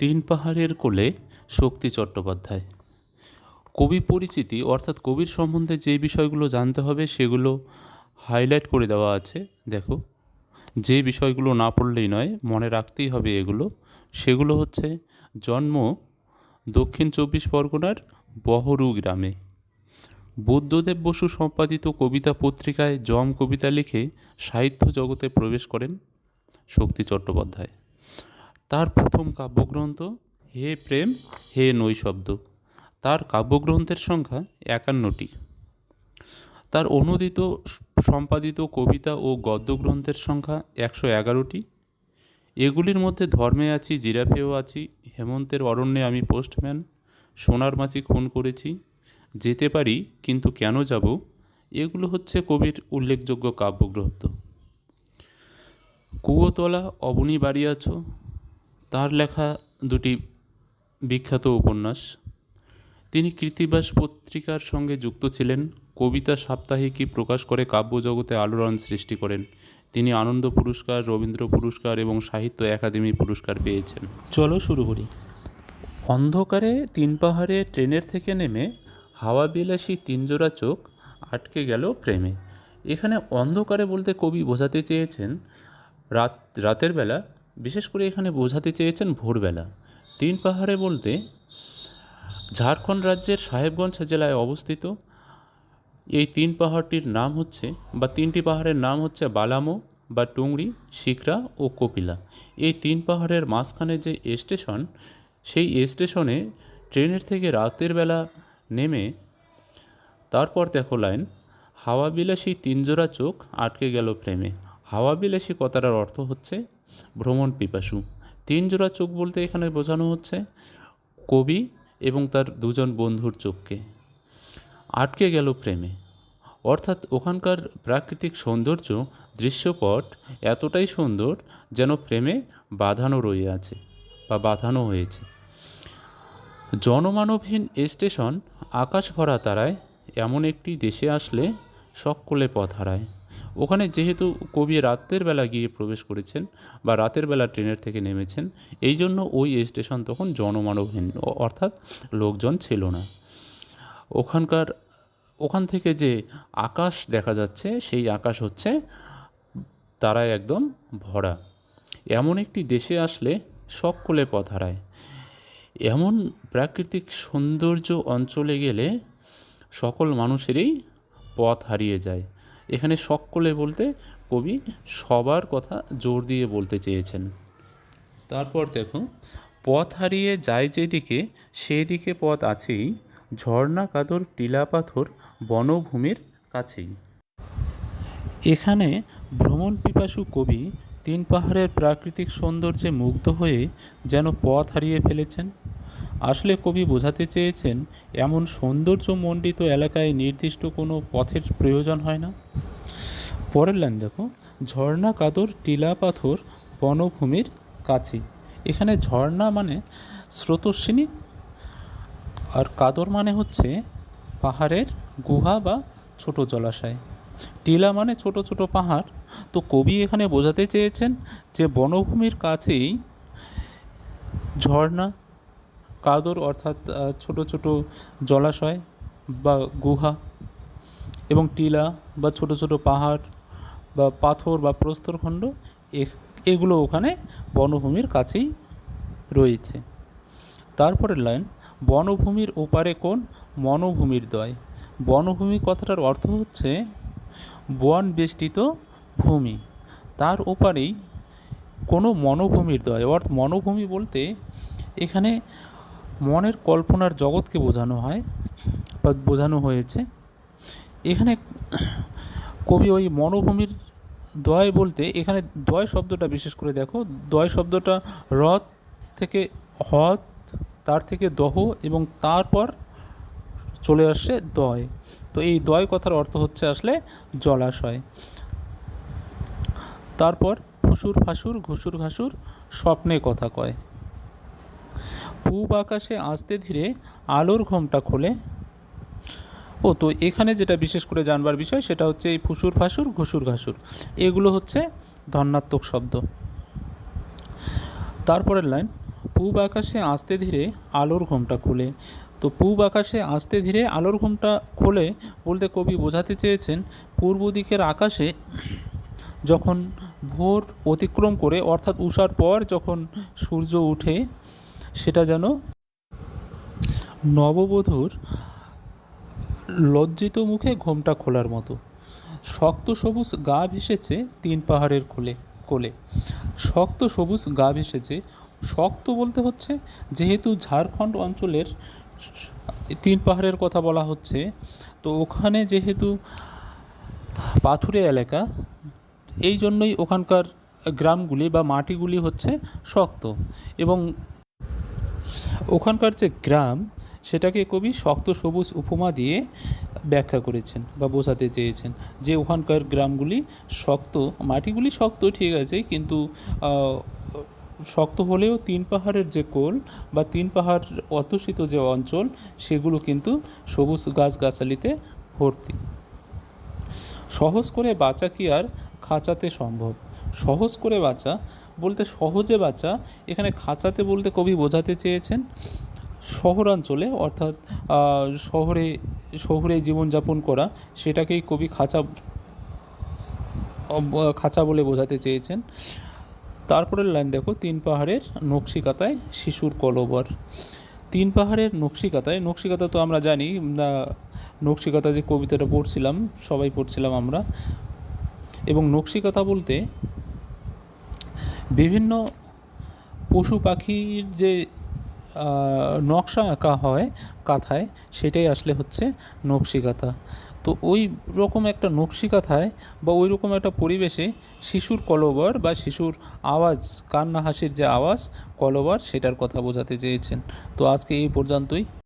তিন পাহাড়ের কোলে শক্তি চট্টোপাধ্যায়। কবি পরিচিতি অর্থাৎ কবির সম্বন্ধে যে বিষয়গুলো জানতে হবে সেগুলো হাইলাইট করে দেওয়া আছে। দেখো, যে বিষয়গুলো না পড়লেই নয়, মনে রাখতেই হবে এগুলো। সেগুলো হচ্ছে: জন্ম দক্ষিণ চব্বিশ পরগনার বহরু গ্রামে। বুদ্ধদেব বসু সম্পাদিত কবিতা পত্রিকায় জম কবিতা লিখে সাহিত্য জগতে প্রবেশ করেন শক্তি চট্টোপাধ্যায়। তার প্রথম কাব্যগ্রন্থ হে প্রেম হে নৈশব্দ। তার কাব্যগ্রন্থের সংখ্যা 51টি। তার অনুদিত সম্পাদিত কবিতা ও গদ্যগ্রন্থের সংখ্যা 111টি। এগুলির মধ্যে ধর্মে আছি, জিরাফেও আছি, হেমন্তের অরণ্যে আমি পোস্টম্যান, সোনার মাছি খুন করেছি, যেতে পারি কিন্তু কেন যাব, এগুলো হচ্ছে কবির উল্লেখযোগ্য কাব্যগ্রন্থ। কুয়োতলা অবনী বাড়িয়াছ তার লেখা দুটি বিখ্যাত উপন্যাস। তিনি কৃত্তিবাস পত্রিকার সঙ্গে যুক্ত ছিলেন। কবিতা সাপ্তাহিকী প্রকাশ করে কাব্যজগতে আলোড়ন সৃষ্টি করেন। তিনি আনন্দ পুরস্কার, রবীন্দ্র পুরস্কার এবং সাহিত্য একাডেমি পুরস্কার পেয়েছেন। চলো শুরু করি। অন্ধকারে তিন পাহাড়ে ট্রেনের থেকে নেমে হাওয়া বিলাসী তিনজোড়া চোখ আটকে গেল প্রেমে। এখানে অন্ধকারে বলতে কবি বোঝাতে চেয়েছেন রাতের বেলা, বিশেষ করে এখানে বোঝাতে চেয়েছেন ভোরবেলা। তিন পাহাড়ে বলতে ঝাড়খণ্ড রাজ্যের সাহেবগঞ্জ জেলায় অবস্থিত এই তিন পাহাড়টির নাম হচ্ছে, বা তিনটি পাহাড়ের নাম হচ্ছে বালামো বা টুংরি, শিকরা ও কপিলা। এই তিন পাহাড়ের মাঝখানে যে স্টেশন, সেই স্টেশনে ট্রেনের থেকে রাতের বেলা নেমে তারপর দেখো লাইন, হাওয়া বিলাসী তিনজোড়া চোখ আটকে গেল প্রেমে। হাওয়া বিলাসী কথাটার অর্থ হচ্ছে ভ্রমণ পিপাসু। তিনজোড়া চোখ বলতে এখানে বোঝানো হচ্ছে কবি এবং তার দুজন বন্ধুর চোখকে। আটকে গেল প্রেমে অর্থাৎ ওখানকার প্রাকৃতিক সৌন্দর্য, দৃশ্যপট এতটাই সুন্দর যেন প্রেমে বাঁধানো রয়ে আছে বা বাঁধানো হয়েছে। জনমানবহীন স্টেশন, আকাশ ভরা তারায়, এমন একটি দেশে আসলে সকলে পথ হারায়। ওখানে যেহেতু কবি রাতের বেলা গিয়ে প্রবেশ করেছেন বা রাতের বেলা ট্রেনের থেকে নেমেছেন, এই জন্য ওই স্টেশন তখন জনমানবহীন, অর্থাৎ লোকজন ছিল না। ওখান থেকে যে আকাশ দেখা যাচ্ছে, সেই আকাশ হচ্ছে তারায় একদম ভরা। এমন একটি দেশে আসলে সকলে পথ হারায়। এমন প্রাকৃতিক সৌন্দর্য অঞ্চলে গেলে সকল মানুষেরই পথ হারিয়ে যায়। এখানে সকলে বলতে কবি সবার কথা জোর দিয়ে বলতে চেয়েছেন। তারপর দেখো, পথ হারিয়ে যায় যেদিকে সেদিকে পথ আছেই, ঝর্ণা কাদর টিলা পাথর বনভূমির কাছেই। এখানে ভ্রমণ পিপাসু কবি তিন পাহাড়ের প্রাকৃতিক সৌন্দর্যে মুগ্ধ হয়ে যেন পথ হারিয়ে ফেলেছেন। আসলে কবি বোঝাতে চেয়েছেন এমন সৌন্দর্যমণ্ডিত এলাকায় নির্দিষ্ট কোনো পথের প্রয়োজন হয় না। পরের লাইন দেখো, ঝর্ণা কাদর টিলা পাথর বনভূমির কাছে। এখানে ঝর্ণা মানে স্রোতস্বিনী, আর কাদর মানে হচ্ছে পাহাড়ের গুহা বা ছোট জলাশয়, টিলা মানে ছোট ছোট পাহাড়। তো কবি এখানে বোঝাতে চেয়েছেন যে বনভূমির কাছেই ঝর্ণা, কাদর অর্থাৎ ছোট ছোট জলাশয় বা গুহা, এবং টিলা বা ছোট ছোট পাহাড় বা পাথর বা প্রস্তরখণ্ড, এগুলো ওখানে বনভূমির কাছেই রয়েছে। তারপরের লাইন, বনভূমির ওপারে কোন মনোভূমির দয়। বনভূমি কথাটার অর্থ হচ্ছে বন বেষ্টিত ভূমি, তার ওপারেই কোনো মনোভূমির দয়। অর্থাৎ মনোভূমি বলতে এখানে মনের কল্পনার জগৎকে বোঝানো হয় বা বোঝানো হয়েছে। এখানে কবি ওই মনোভূমির দয় বলতে, এখানে দয় শব্দটা বিশেষ করে দেখো, দয় শব্দটা রথ থেকে হদ, তার থেকে দহ এবং তারপর চলে আসছে দয়। তো এই দয় কথার অর্থ হচ্ছে আসলে জলাশয়। তারপর ফুসুর ফাসুর ঘুসুর ঘাসুর স্বপ্নে কথা কয়। পূব আকাশে আসতে ধীরে আলোর ঘোমটা খোলে। তো এখানে যেটা বিশেষ করে জানবার বিষয় সেটা হচ্ছে এই ফুসুর ফাসুর ঘুসুর ঘাসুর, এগুলো হচ্ছে ধন্যাত্মক শব্দ। তারপরের লাইন, পূব আকাশে আস্তে ধীরে আলোর ঘোমটা খুলে। তো পূব আকাশে আস্তে ধীরে আলোর ঘোমটা খোলে বলতে কবি বোঝাতে চেয়েছেন পূর্ব দিকের আকাশে যখন ভোর অতিক্রম করে, অর্থাৎ উষার পর যখন সূর্য ওঠে, সেটা যেন নববধূর লজ্জিত মুখে ঘোমটা খোলার মতো। শক্ত সবুজ গা ভেসেছে তিন পাহাড়ের কোলে। শক্ত সবুজ গা ভেসেছে, শক্ত বলতে হচ্ছে যেহেতু ঝাড়খণ্ড অঞ্চলের তিন পাহাড়ের কথা বলা হচ্ছে, তো ওখানে যেহেতু পাথুরে এলাকা, এই জন্যই ওখানকার গ্রামগুলি বা মাটিগুলি হচ্ছে শক্ত, এবং ওখানকার যে গ্রাম সেটাকে কবি শক্ত সবুজ উপমা দিয়ে ব্যাখ্যা করেছেন বা বোঝাতে চেয়েছেন যে ওখানকার গ্রামগুলি শক্ত, মাটিগুলি শক্ত ঠিক আছে, কিন্তু শক্ত হলেও তিন পাহাড়ের যে কোল বা তিন পাহাড় অধ্যুষিত যে অঞ্চল, সেগুলো কিন্তু সবুজ গাছগাছালিতে ভর্তি। সহজ করে বাঁচা কি আর খাঁচাতে সম্ভব? সহজ করে বাঁচা বলতে সহজে বাঁচা, এখানে খাঁচাতে বলতে কবি বোঝাতে চেয়েছেন শহরাঞ্চলে, অর্থাৎ শহরে জীবনযাপন করা, সেটাকেই কবি খাঁচা বলে বোঝাতে চেয়েছেন। তারপরের লাইন দেখো, তিন পাহাড়ের নকশিকাতায় শিশুর কলবর। তিন পাহাড়ের নকশিকাতা তো আমরা জানি, নকশিকাতা যে কবিতাটা পড়ছিলাম, সবাই পড়ছিলাম আমরা, এবং নকশিকাতা বলতে বিভিন্ন পশু পাখির যে নকশা আঁকা হয় কাঁথায়, সেটাই আসলে হচ্ছে নকশিকাথা। তো ওই রকম একটা নকশিকাথায় বা ওই রকম একটা পরিবেশে শিশুর কলবর বা শিশুর আওয়াজ, কান্না হাসির যে আওয়াজ, কলবর, সেটার কথা বোঝাতে চেয়েছেন। তো আজকে এই পর্যন্তই।